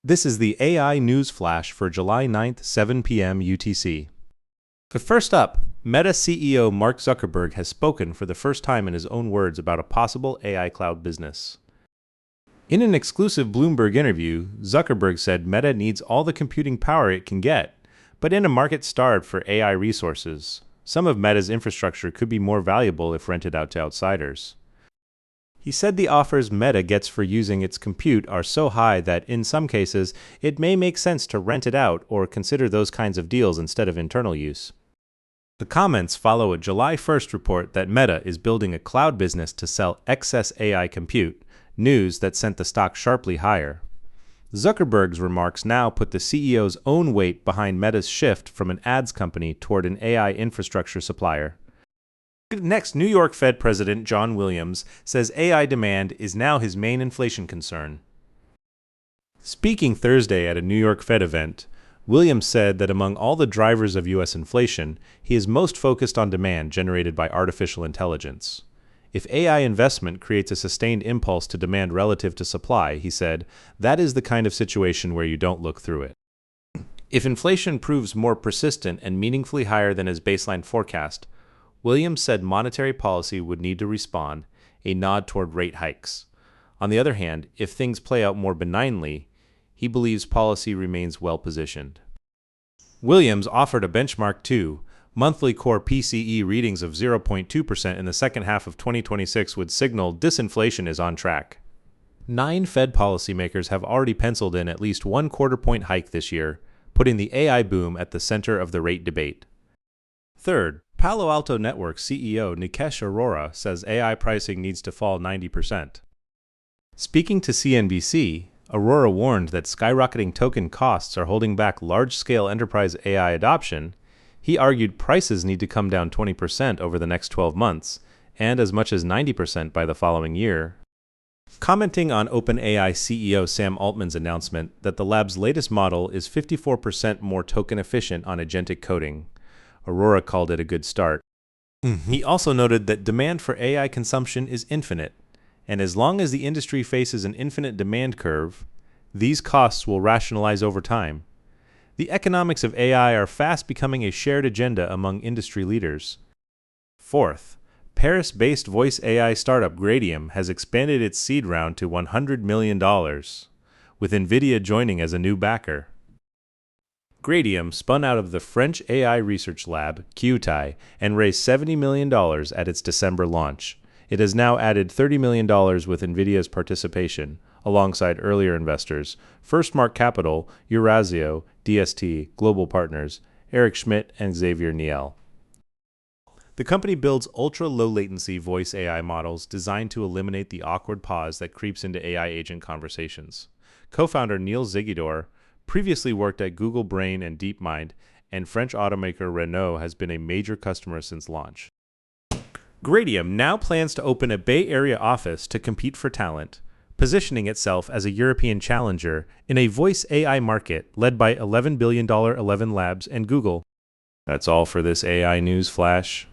This is the AI News Flash for July 9th, 7 p.m. UTC. But first up, Meta CEO Mark Zuckerberg has spoken for the first time in his own words about a possible AI cloud business. In an exclusive Bloomberg interview, Zuckerberg said Meta needs all the computing power it can get, but in a market starved for AI resources, some of Meta's infrastructure could be more valuable if rented out to outsiders. He said the offers Meta gets for using its compute are so high that, in some cases, it may make sense to rent it out or consider those kinds of deals instead of internal use. The comments follow a July 1st report that Meta is building a cloud business to sell excess AI compute, news that sent the stock sharply higher. Zuckerberg's remarks now put the CEO's own weight behind Meta's shift from an ads company toward an AI infrastructure supplier. Next, New York Fed President John Williams says AI demand is now his main inflation concern. Speaking Thursday at a New York Fed event, Williams said that among all the drivers of U.S. inflation, he is most focused on demand generated by artificial intelligence. If AI investment creates a sustained impulse to demand relative to supply, he said, that is the kind of situation where you don't look through it. If inflation proves more persistent and meaningfully higher than his baseline forecast, Williams said monetary policy would need to respond, a nod toward rate hikes. On the other hand, if things play out more benignly, he believes policy remains well-positioned. Williams offered a benchmark too. Monthly core PCE readings of 0.2% in the second half of 2026 would signal disinflation is on track. 9 Fed policymakers have already penciled in at least 1 quarter-point hike this year, putting the AI boom at the center of the rate debate. Third, Palo Alto Networks CEO Nikesh Arora says AI pricing needs to fall 90%. Speaking to CNBC, Arora warned that skyrocketing token costs are holding back large-scale enterprise AI adoption. He argued prices need to come down 20% over the next 12 months, and as much as 90% by the following year. Commenting on OpenAI CEO Sam Altman's announcement that the lab's latest model is 54% more token efficient on agentic coding, Arora called it a good start. He also noted that demand for AI consumption is infinite, and as long as the industry faces an infinite demand curve, these costs will rationalize over time. The economics of AI are fast becoming a shared agenda among industry leaders. Fourth, Paris-based voice AI startup Gradium has expanded its seed round to $100 million, with Nvidia joining as a new backer. Gradium spun out of the French AI research lab, QTI, and raised $70 million at its December launch. It has now added $30 million with Nvidia's participation, alongside earlier investors, Firstmark Capital, Eurazeo, DST, Global Partners, Eric Schmidt, and Xavier Niel. The company builds ultra-low-latency voice AI models designed to eliminate the awkward pause that creeps into AI agent conversations. Co-founder Neil Zigidor previously worked at Google Brain and DeepMind, and French automaker Renault has been a major customer since launch. Gradium now plans to open a Bay Area office to compete for talent, positioning itself as a European challenger in a voice AI market led by $11 billion 11 Labs and Google. That's all for this AI News Flash.